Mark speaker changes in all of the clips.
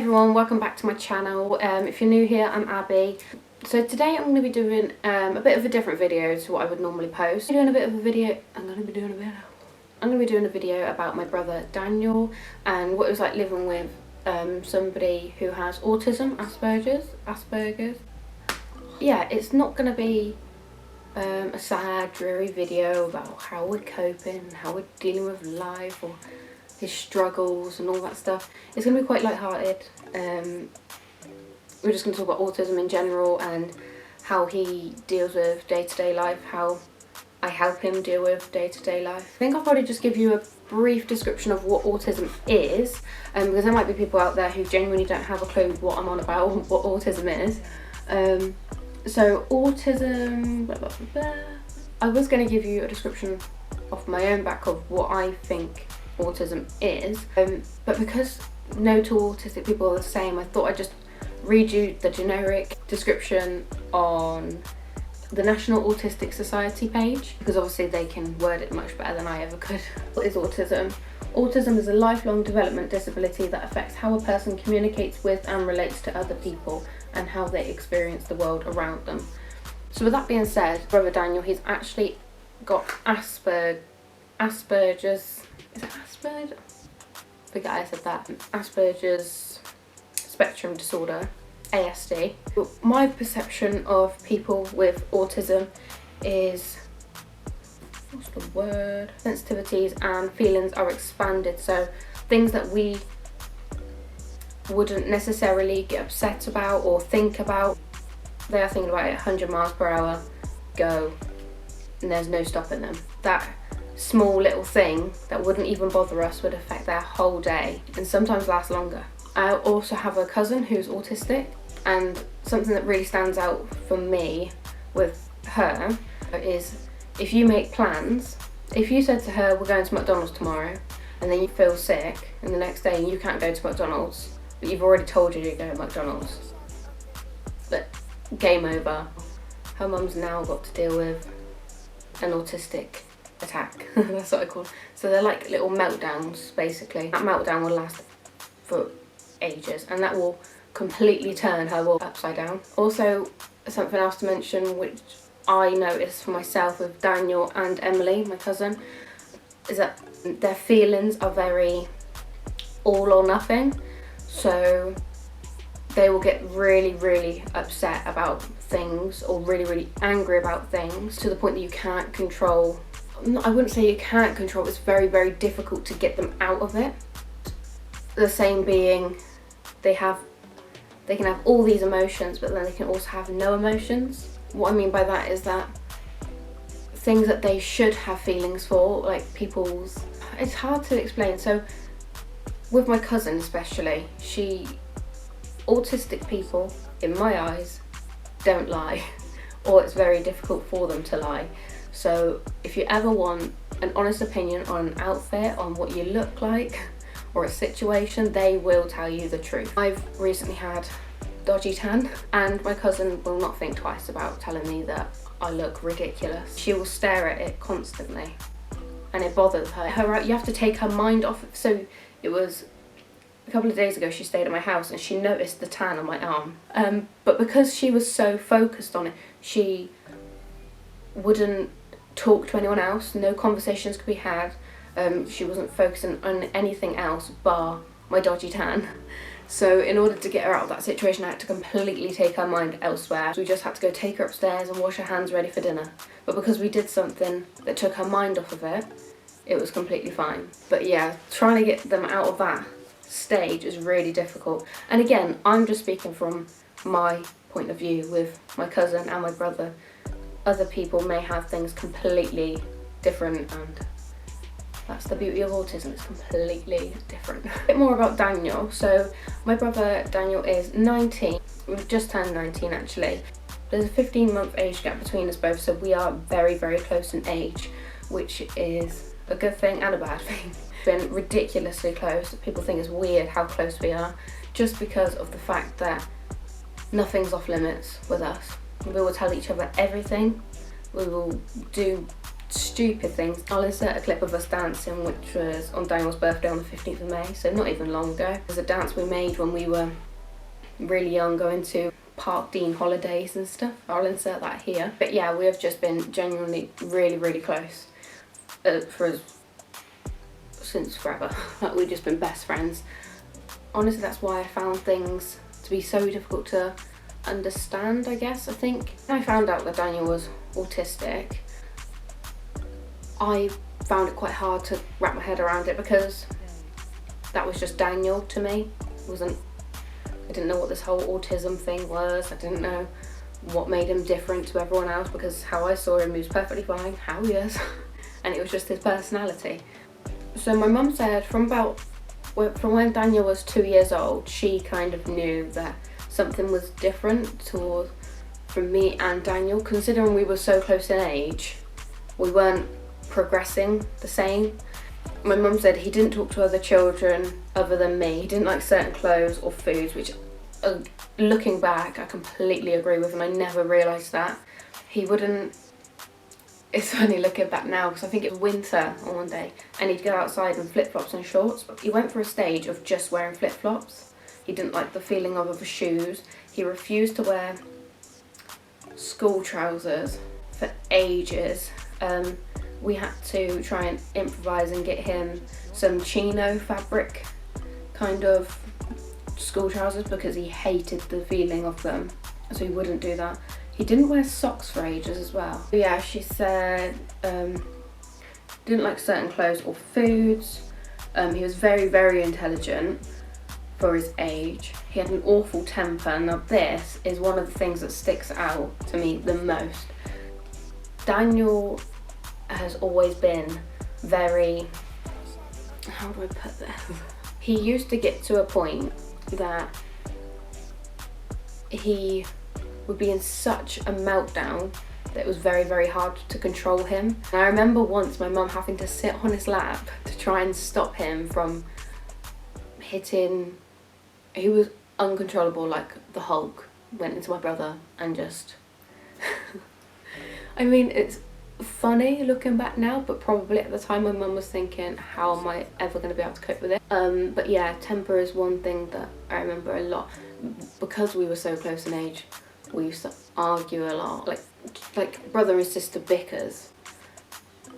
Speaker 1: everyone, welcome back to my channel. If you're new here, I'm Abby. So today I'm going to be doing a bit of a different video to what I would normally post. I'm going to be doing a video about my brother Daniel and what it was like living with somebody who has autism, Asperger's. Yeah, it's not going to be a sad, dreary video about how we're coping, how we're dealing with life, or his struggles and all that stuff. It's going to be quite light-hearted. We're just going to talk about autism in general and how he deals with day-to-day life, how I help him deal with day-to-day life. I think I'll probably just give you a brief description of what autism is, because there might be people out there who genuinely don't have a clue what I'm on about, what autism is. So autism, blah, blah, blah, blah. I was going to give you a description off my own back of what I think autism is, but because no two autistic people are the same, I thought I'd just read you the generic description on the National Autistic Society page, because obviously they can word it much better than I ever could. What is autism? Autism is a lifelong development disability that affects how a person communicates with and relates to other people and how they experience the world around them. So with that being said, brother Daniel, he's actually got Asperger's. Is it Asperger's? I forget I said that. Asperger's spectrum disorder, ASD. My perception of people with autism is, what's the word? Sensitivities and feelings are expanded. So things that we wouldn't necessarily get upset about or think about, they are thinking about it 100 miles per hour, go, and there's no stopping them. That small little thing that wouldn't even bother us would affect their whole day and sometimes last longer. I also have a cousin who's autistic, and something that really stands out for me with her is if you make plans, if you said to her, we're going to McDonald's tomorrow, and then you feel sick and the next day you can't go to McDonald's, but you've already told you you're going to McDonald's, but game over. Her mum's now got to deal with an autistic attack. That's what I call it. So they're like little meltdowns, basically. That meltdown will last for ages, and that will completely turn her world upside down. Also, something else to mention, which I noticed for myself with Daniel and Emily, my cousin, is that their feelings are very all or nothing. So they will get really, really upset about things or really, really angry about things to the point that you can't control. I wouldn't say you can't control, it's very, very difficult to get them out of it. The same being, they can have all these emotions, but then they can also have no emotions. What I mean by that is that things that they should have feelings for, like it's hard to explain. So with my cousin especially, autistic people, in my eyes, don't lie, or it's very difficult for them to lie. So if you ever want an honest opinion on an outfit, on what you look like, or a situation, they will tell you the truth. I've recently had dodgy tan, and my cousin will not think twice about telling me that I look ridiculous. She will stare at it constantly, and it bothers her. You have to take her mind off. So it was a couple of days ago, she stayed at my house and she noticed the tan on my arm. But because she was so focused on it, she wouldn't talk to anyone else. No conversations could be had. She wasn't focusing on anything else bar my dodgy tan. So in order to get her out of that situation, I had to completely take her mind elsewhere. So we just had to go take her upstairs and wash her hands ready for dinner. But because we did something that took her mind off of it, it was completely fine. But yeah, trying to get them out of that stage is really difficult. And again, I'm just speaking from my point of view with my cousin and my brother. Other people may have things completely different, and that's the beauty of autism, it's completely different. A bit more about Daniel. So my brother Daniel is 19, we've just turned 19 actually. There's a 15-month age gap between us both, so we are very, very close in age, which is a good thing and a bad thing. Been ridiculously close. People think it's weird how close we are, just because of the fact that nothing's off limits with us. We will tell each other everything. We will do stupid things. I'll insert a clip of us dancing, which was on Daniel's birthday on the 15th of May, so not even long ago. It was a dance we made when we were really young, going to Park Dean holidays and stuff. I'll insert that here. But yeah, we have just been genuinely really close since forever. Like, we've just been best friends. Honestly, that's why I found things to be so difficult to understand, I guess. I think when I found out that Daniel was autistic, I found it quite hard to wrap my head around it, because that was just Daniel to me. I didn't know what this whole autism thing was. I didn't know what made him different to everyone else, because how I saw him, he was perfectly fine, how he is. And it was just his personality. So my mum said from when Daniel was 2 years old, she kind of knew that something was different from me and Daniel. Considering we were so close in age, we weren't progressing the same. My mum said he didn't talk to other children other than me. He didn't like certain clothes or foods, which looking back I completely agree with, and I never realised that. He wouldn't, it's funny looking back now, because I think it was winter on one day and he'd go outside in flip-flops and shorts. But he went for a stage of just wearing flip-flops. He didn't like the feeling of the shoes. He refused to wear school trousers for ages. We had to try and improvise and get him some chino fabric kind of school trousers, because he hated the feeling of them, so he wouldn't do that. He didn't wear socks for ages as well. But yeah, she said didn't like certain clothes or foods. He was very intelligent for his age. He had an awful temper. Now this is one of the things that sticks out to me the most. Daniel has always been very, how do I put this? He used to get to a point that he would be in such a meltdown that it was very hard to control him. And I remember once my mum having to sit on his lap to try and stop him from hitting. He was uncontrollable, like the Hulk went into my brother and just I mean, it's funny looking back now, but probably at the time my mum was thinking, how am I ever going to be able to cope with it? But yeah, temper is one thing that I remember a lot. Because we were so close in age, we used to argue a lot, like brother and sister bickers.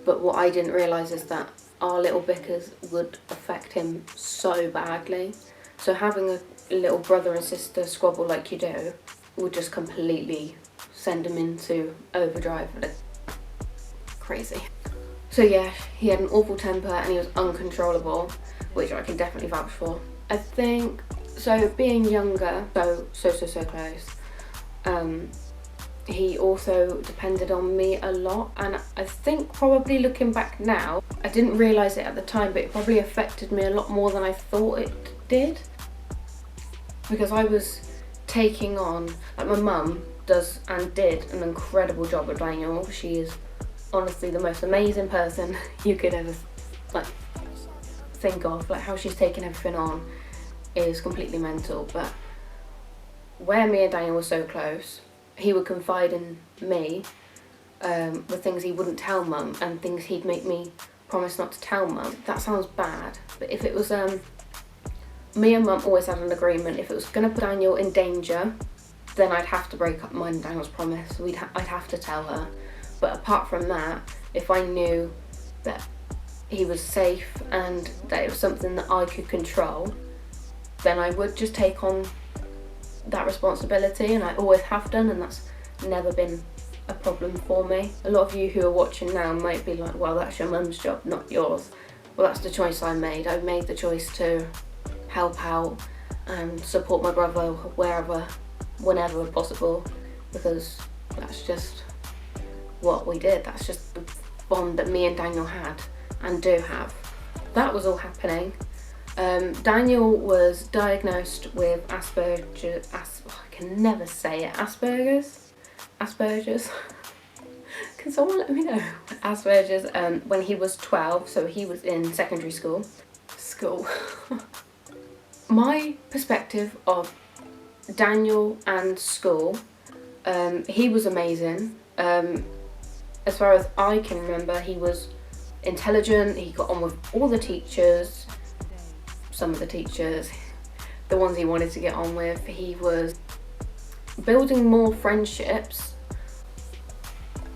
Speaker 1: But what I didn't realise is that our little bickers would affect him so badly. So having a little brother and sister squabble like you do would just completely send him into overdrive. Crazy. So yeah, he had an awful temper and he was uncontrollable, which I can definitely vouch for. I think, so being younger, so close, he also depended on me a lot, and I think probably looking back now, I didn't realise it at the time, but it probably affected me a lot more than I thought it did. Because I was taking on, like my mum does and did an incredible job with Daniel. She is honestly the most amazing person you could ever think of. Like how she's taken everything on is completely mental. But where me and Daniel were so close, he would confide in me with things he wouldn't tell mum and things he'd make me promise not to tell mum. That sounds bad, but if it was me and mum always had an agreement, if it was going to put Daniel in danger, then I'd have to break up mine and Daniel's promise. I'd have to tell her. But apart from that, if I knew that he was safe and that it was something that I could control, then I would just take on that responsibility, and I always have done, and that's never been a problem for me. A lot of you who are watching now might be like, well, that's your mum's job, not yours. Well, that's the choice I made. I made the choice to help out and support my brother wherever, whenever possible, because that's just what we did. That's just the bond that me and Daniel had and do have. That was all happening. Daniel was diagnosed with Asperger's. I can never say it. Asperger's. Can someone let me know? Asperger's. When he was 12, so he was in secondary school. My perspective of Daniel and school, he was amazing. as far as I can remember, he was intelligent, he got on with all the teachers, some of the teachers, the ones he wanted to get on with. He was building more friendships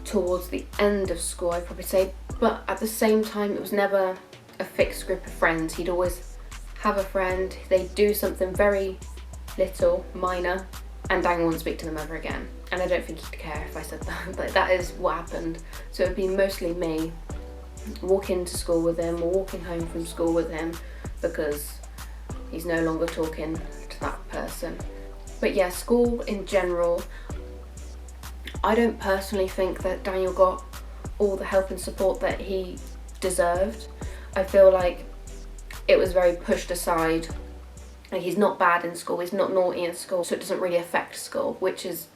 Speaker 1: towards the end of school, I'd probably say, but at the same time it was never a fixed group of friends. He'd always have a friend, they'd do something very little, minor, and Daniel wouldn't speak to them ever again. And I don't think he'd care if I said that, but that is what happened. So it would be mostly me walking to school with him or walking home from school with him, because he's no longer talking to that person. But yeah, school in general, I don't personally think that Daniel got all the help and support that he deserved. I feel like it was very pushed aside. Like, he's not bad in school, he's not naughty in school, so it doesn't really affect school, which is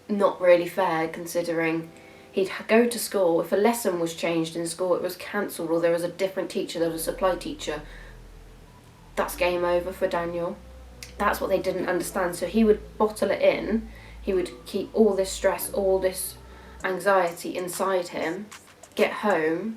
Speaker 1: not really fair considering he'd go to school. If a lesson was changed in school, it was cancelled, or there was a different teacher, there was a supply teacher, that's game over for Daniel. That's what they didn't understand. So he would bottle it in, he would keep all this stress, all this anxiety inside him, get home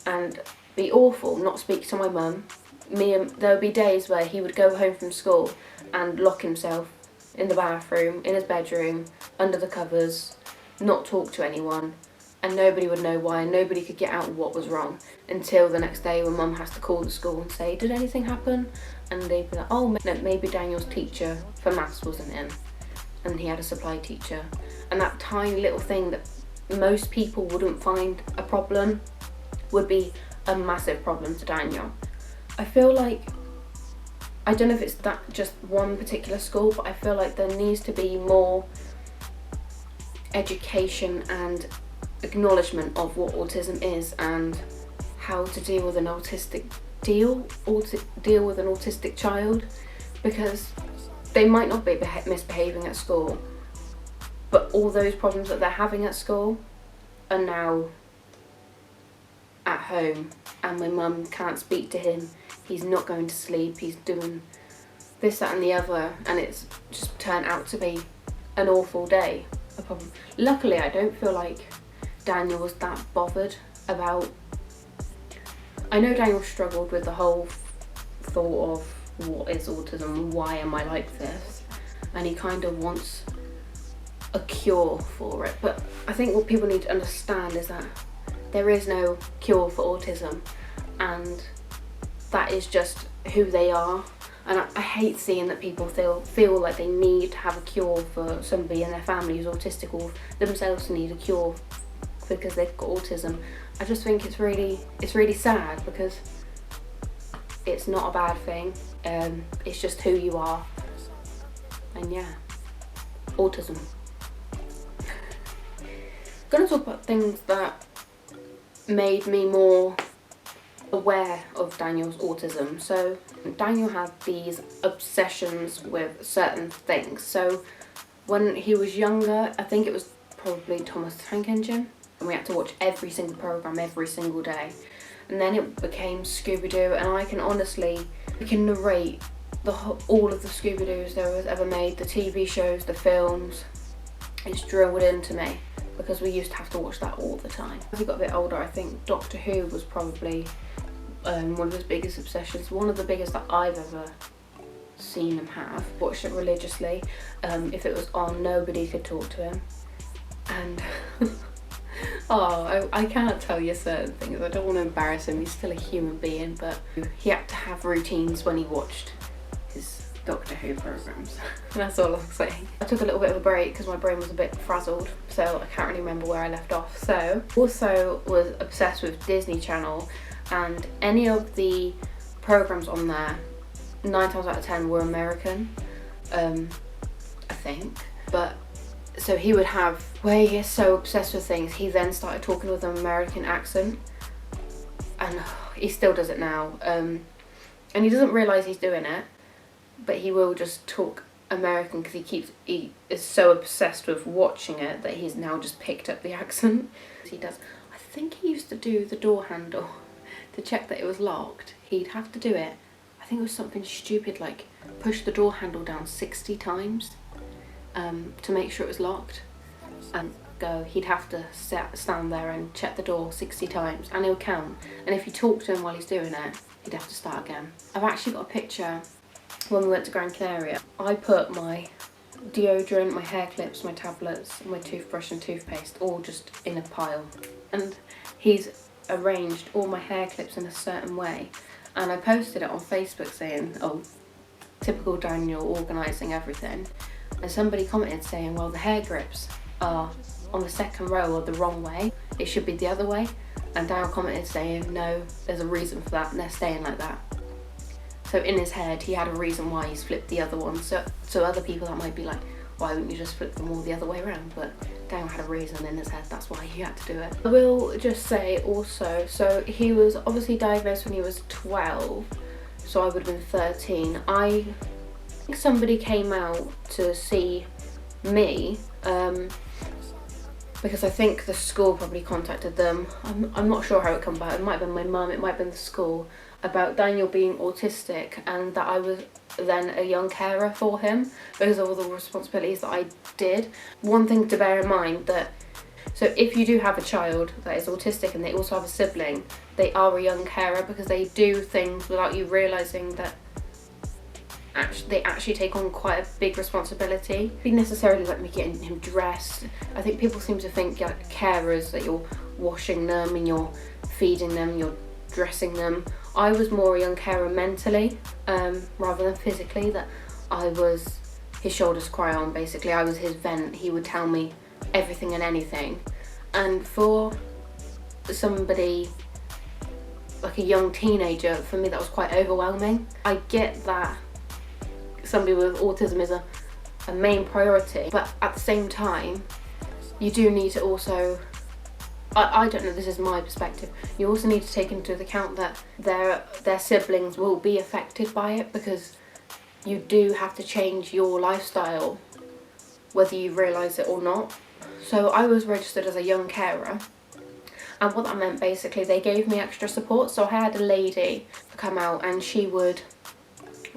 Speaker 1: and be awful, not speak to my mum. There would be days where he would go home from school and lock himself in the bathroom, in his bedroom, under the covers, not talk to anyone, and nobody would know why, and nobody could get out what was wrong until the next day when mum has to call the school and say, did anything happen? And they'd be like, oh no, maybe Daniel's teacher for maths wasn't in, and he had a supply teacher. And that tiny little thing that most people wouldn't find a problem would be a massive problem to Daniel. I feel like, I don't know if it's that just one particular school, but I feel like there needs to be more education and acknowledgement of what autism is and how to deal with an deal with an autistic child, because they might not be misbehaving at school, but all those problems that they're having at school are now at home, and my mum can't speak to him, he's not going to sleep, he's doing this, that and the other, and it's just turned out to be an awful day, a problem. Luckily, I don't feel like Daniel was that bothered about... I know Daniel struggled with the whole thought of what is autism, why am I like this, and he kind of wants a cure for it, but I think what people need to understand is that there is no cure for autism, and that is just who they are. And I hate seeing that people feel like they need to have a cure for somebody in their family who's autistic, or themselves need a cure because they've got autism. I just think it's really sad, because it's not a bad thing. It's just who you are. And yeah, autism. I'm gonna talk about things that made me more aware of Daniel's autism. So Daniel had these obsessions with certain things. So when he was younger, I think it was probably Thomas the Tank Engine, and we had to watch every single program every single day. And then it became Scooby-Doo, and I can narrate all of the Scooby-Doos there was ever made, the TV shows, the films. It's drilled into me, because we used to have to watch that all the time. As he got a bit older, I think Doctor Who was probably one of his biggest obsessions, one of the biggest that I've ever seen him have. Watched it religiously. If it was on, nobody could talk to him. And I can't tell you certain things, I don't want to embarrass him, he's still a human being, but he had to have routines when he watched his Doctor Who programmes. And that's all I'll say. I took a little bit of a break because my brain was a bit frazzled, so I can't really remember where I left off. So, also was obsessed with Disney Channel, and any of the programmes on there, 9 times out of 10 were American, I think. But so he would have, where he is so obsessed with things, he then started talking with an American accent, and he still does it now, and he doesn't realise he's doing it, but he will just talk American because he is so obsessed with watching it that he's now just picked up the accent. He does, I think he used to do the door handle to check that it was locked. He'd have to do it, I think it was something stupid like push the door handle down 60 times to make sure it was locked. And go, he'd have to stand there and check the door 60 times, and he'll count. And if you talk to him while he's doing it, he'd have to start again. I've actually got a picture when we went to Gran Canaria. I put my deodorant, my hair clips, my tablets, my toothbrush and toothpaste all just in a pile. And he's arranged all my hair clips in a certain way. And I posted it on Facebook saying, oh, typical Daniel organising everything. And somebody commented saying, well, the hair grips are on the second row or the wrong way. It should be the other way. And Daniel commented saying, no, there's a reason for that and they're staying like that. So in his head, he had a reason why he's flipped the other one. So other people that might be like, why wouldn't you just flip them all the other way around? But Daniel had a reason in his head, that's why he had to do it. I will just say also, so he was obviously diagnosed when he was 12, so I would have been 13. I think somebody came out to see me, because I think the school probably contacted them. I'm not sure how it come about. It might have been my mum, it might have been the school, about Daniel being autistic, and that I was then a young carer for him because of all the responsibilities that I did. One thing to bear in mind, that so if you do have a child that is autistic and they also have a sibling, they are a young carer because they do things without you realising that they actually take on quite a big responsibility. Be necessarily like me getting him dressed. I think people seem to think like carers that you're washing them and you're feeding them, you're dressing them. I was more a young carer mentally, rather than physically, that I was his shoulder to cry on, basically. I was his vent. He would tell me everything and anything. And for somebody like a young teenager, for me that was quite overwhelming. I get that somebody with autism is a main priority, but at the same time, you do need to also, I don't know, this is my perspective, you also need to take into account that their siblings will be affected by it, because you do have to change your lifestyle whether you realise it or not. So I was registered as a young carer, and what that meant, basically, they gave me extra support. So I had a lady come out and she would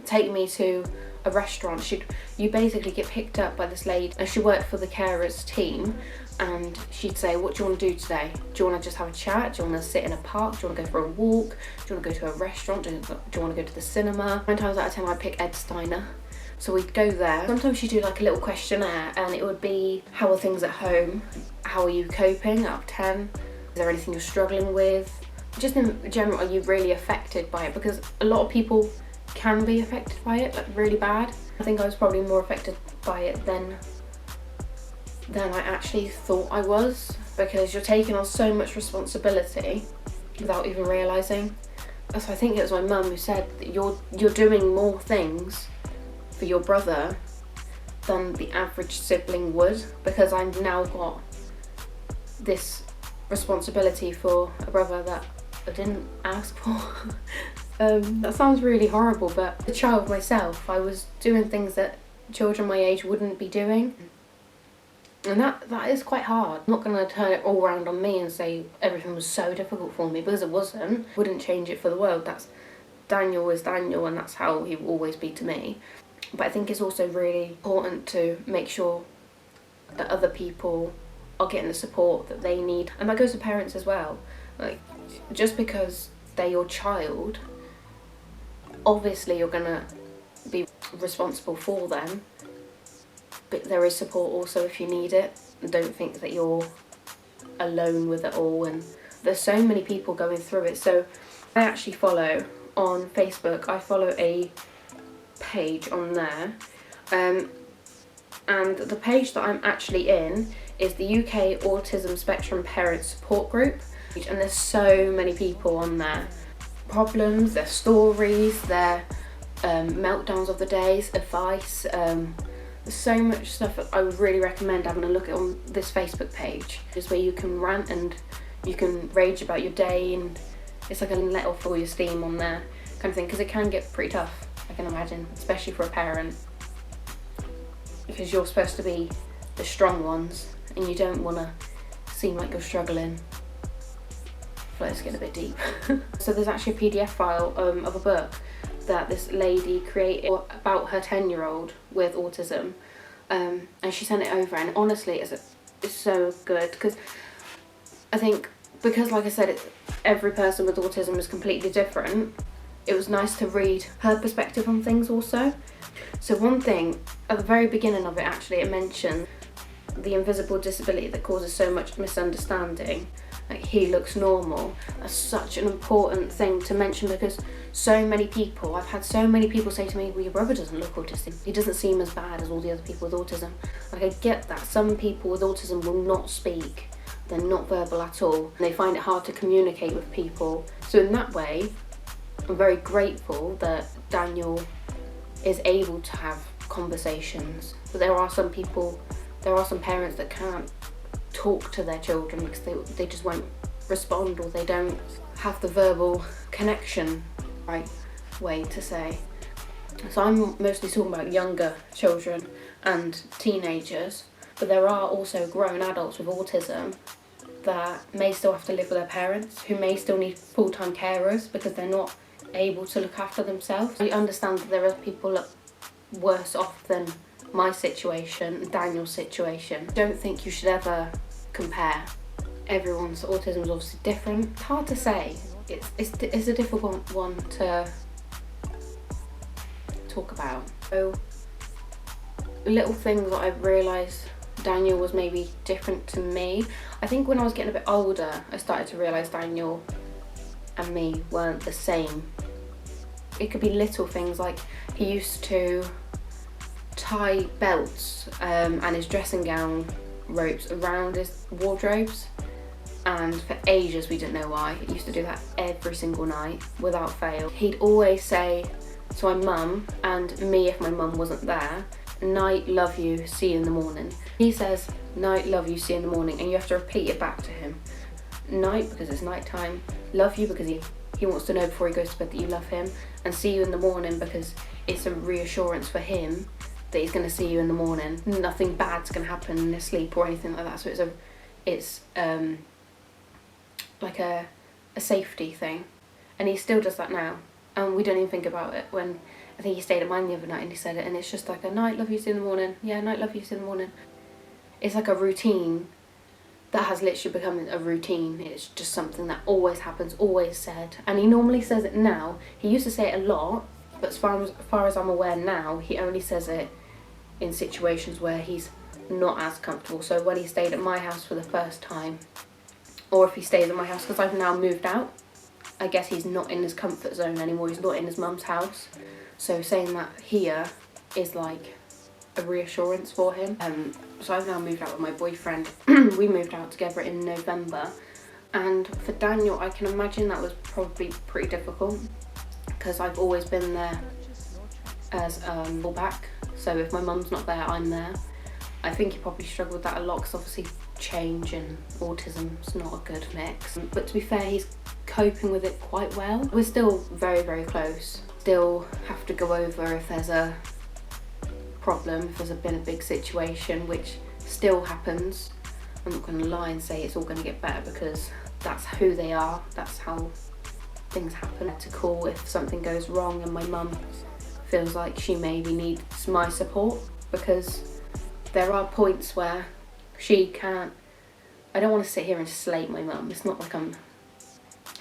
Speaker 1: take me to a restaurant. You basically get picked up by this lady, and she worked for the carers team, and she'd say, what do you want to do today? Do you want to just have a chat? Do you want to sit in a park? Do you want to go for a walk? Do you want to go to a restaurant? Do you want to go to the cinema? 9 times out of 10 I'd pick Ed Steiner. So we'd go there. Sometimes she'd do like a little questionnaire, and it would be, how are things at home? How are you coping out of 10? Is there anything you're struggling with? Just in general, are you really affected by it? Because a lot of people can be affected by it, like really bad. I think I was probably more affected by it than I actually thought I was, because you're taking on so much responsibility without even realising. So I think it was my mum who said that you're doing more things for your brother than the average sibling would, because I've now got this responsibility for a brother that I didn't ask for. That sounds really horrible, but as a child myself, I was doing things that children my age wouldn't be doing. And that is quite hard. I'm not going to turn it all around on me and say everything was so difficult for me, because it wasn't. Wouldn't change it for the world. That's Daniel is Daniel, and that's how he will always be to me. But I think it's also really important to make sure that other people are getting the support that they need. And that goes to parents as well. Like, just because they're your child, obviously you're going to be responsible for them. But there is support also if you need it. Don't think that you're alone with it all, and there's so many people going through it. So I actually follow on Facebook, I follow a page on there, and the page that I'm actually in is the UK Autism Spectrum Parent Support Group, and there's so many people on there. Problems, their stories, their meltdowns of the days, advice, so much stuff. I would really recommend having a look at on this Facebook page. It's where you can rant and you can rage about your day, and it's like a let off all your steam on there kind of thing, because it can get pretty tough, I can imagine, especially for a parent, because you're supposed to be the strong ones and you don't want to seem like you're struggling. Let's get a bit deep. So there's actually a PDF file of a book that this lady created about her 10-year-old with autism, and she sent it over, and honestly is so good, because I think, because like I said, every person with autism is completely different, it was nice to read her perspective on things also. So one thing, at the very beginning of it actually, it mentioned the invisible disability that causes so much misunderstanding. Like, he looks normal. That's such an important thing to mention, because so many people, I've had so many people say to me, well, your brother doesn't look autistic. He doesn't seem as bad as all the other people with autism. Like, I get that. Some people with autism will not speak. They're not verbal at all. And they find it hard to communicate with people. So in that way, I'm very grateful that Daniel is able to have conversations. But there are some parents that can't talk to their children because they just won't respond, or they don't have the verbal connection, right way to say. So I'm mostly talking about younger children and teenagers, but there are also grown adults with autism that may still have to live with their parents, who may still need full-time carers because they're not able to look after themselves. I understand that there are people worse off than my situation, Daniel's situation. I don't think you should ever compare. Everyone's autism is obviously different. It's hard to say. It's a difficult one to talk about. So, little things that I've realised Daniel was maybe different to me. I think when I was getting a bit older, I started to realise Daniel and me weren't the same. It could be little things, like he used to tie belts and his dressing gown ropes around his wardrobes, and for ages we didn't know why. He used to do that every single night without fail. He'd always say to my mum and me, if my mum wasn't there, night, love you, see you in the morning. He says night, love you, see you in the morning, and you have to repeat it back to him. Night, because it's night time. Love you, because he wants to know before he goes to bed that you love him. And see you in the morning, because it's a reassurance for him that he's going to see you in the morning. Nothing bad's going to happen in his sleep or anything like that. So it's like a safety thing. And he still does that now. And we don't even think about it. When I think he stayed at mine the other night and he said it, and it's just like a night, love you, see you in the morning. Yeah, night, love you, see you in the morning. It's like a routine that has literally become a routine. It's just something that always happens, always said. And he normally says it now. He used to say it a lot, but as far as I'm aware now, he only says it in situations where he's not as comfortable. So when he stayed at my house for the first time, or if he stays at my house, because I've now moved out, I guess he's not in his comfort zone anymore. He's not in his mum's house. So saying that here is like a reassurance for him. So I've now moved out with my boyfriend. We moved out together in November. And for Daniel, I can imagine that was probably pretty difficult, because I've always been there as fallback. So if my mum's not there, I'm there. I think he probably struggled with that a lot, because obviously change and autism is not a good mix. But to be fair, he's coping with it quite well. We're still very, very close. Still have to go over if there's a problem, if there's been a big situation, which still happens. I'm not going to lie and say it's all going to get better, because that's who they are. That's how things happen. To call if something goes wrong and my mum feels like she maybe needs my support, because there are points where she can't. I don't want to sit here and slate my mum. It's not like I'm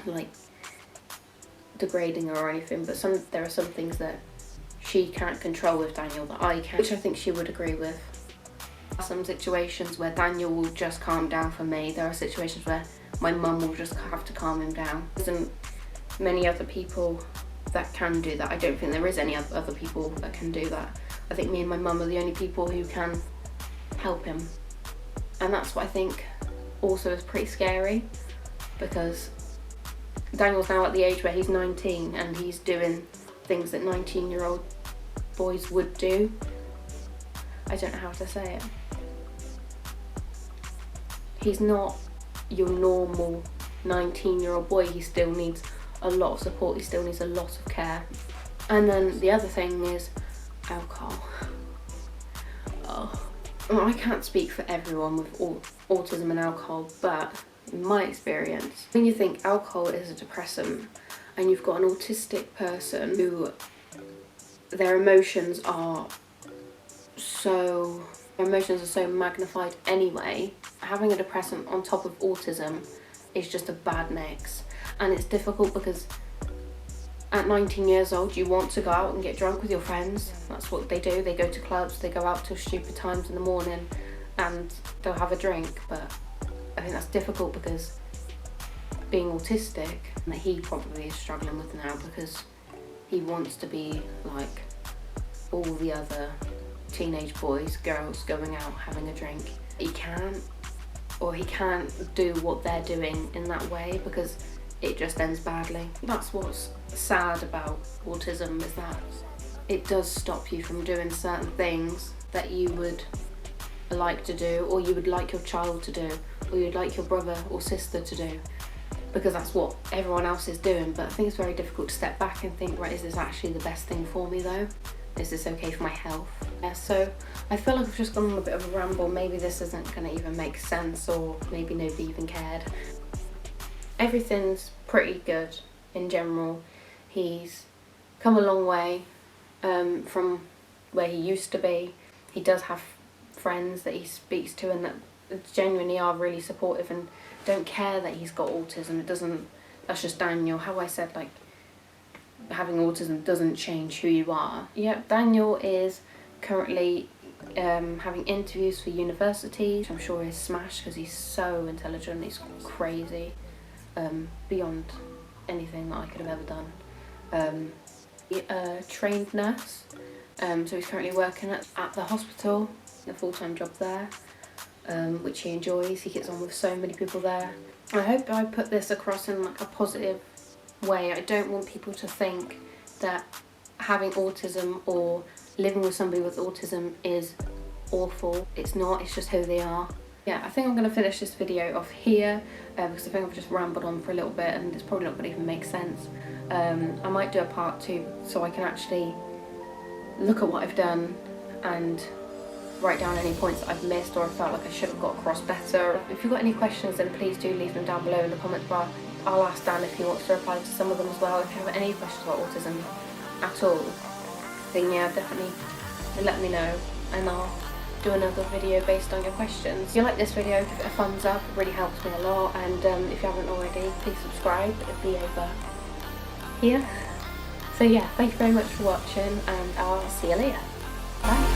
Speaker 1: like degrading her or anything, but there are some things that she can't control with Daniel that I can, which I think she would agree with. There are some situations where Daniel will just calm down for me. There are situations where my mum will just have to calm him down. There isn't many other people that can do that. I don't think there is any other people that can do that. I think me and my mum are the only people who can help him. And that's what I think also is pretty scary, because Daniel's now at the age where he's 19 and he's doing things that 19-year-old boys would do. I don't know how to say it. He's not your normal 19-year-old boy. He still needs a lot of support. He still needs a lot of care. And then the other thing is alcohol. Well, I can't speak for everyone with autism and alcohol, but in my experience, when you think alcohol is a depressant and you've got an autistic person who their emotions are so magnified anyway, having a depressant on top of autism is just a bad mix. And it's difficult because at 19 years old, you want to go out and get drunk with your friends. That's what they do. They go to clubs, they go out till stupid times in the morning and they'll have a drink. But I think that's difficult because being autistic, and he probably is struggling with now because he wants to be like all the other teenage boys, girls going out having a drink. He can't do what they're doing in that way because it just ends badly. That's what's sad about autism, is that it does stop you from doing certain things that you would like to do, or you would like your child to do, or you'd like your brother or sister to do, because that's what everyone else is doing. But I think it's very difficult to step back and think, right, is this actually the best thing for me though? Is this okay for my health? Yeah, so I feel like I've just gone on a bit of a ramble. Maybe this isn't going to even make sense, or maybe nobody even cared. Everything's pretty good in general. He's come a long way from where he used to be. He does have friends that he speaks to and that genuinely are really supportive and don't care that he's got autism. That's just Daniel. How I said, like, having autism doesn't change who you are. Yeah, Daniel is currently having interviews for university, which I'm sure is smashed because he's so intelligent. He's crazy, beyond anything that I could have ever done. A trained nurse, so he's currently working at the hospital, a full-time job there, which he enjoys. He gets on with so many people there. I hope I put this across in like a positive way. I don't want people to think that having autism or living with somebody with autism is awful. It's not, it's just who they are. Yeah, I think I'm going to finish this video off here because I think I've just rambled on for a little bit and it's probably not going to even make sense. I might do a part 2 so I can actually look at what I've done and write down any points that I've missed or I felt like I should have got across better. If you've got any questions, then please do leave them down below in the comments bar. I'll ask Dan if he wants to reply to some of them as well. If you have any questions about autism at all, then yeah, definitely let me know and I'll do another video based on your questions. If you like this video, give it a thumbs up, it really helps me a lot, and if you haven't already, please subscribe. It'll be over here. So yeah, thank you very much for watching and I'll see you later. Bye.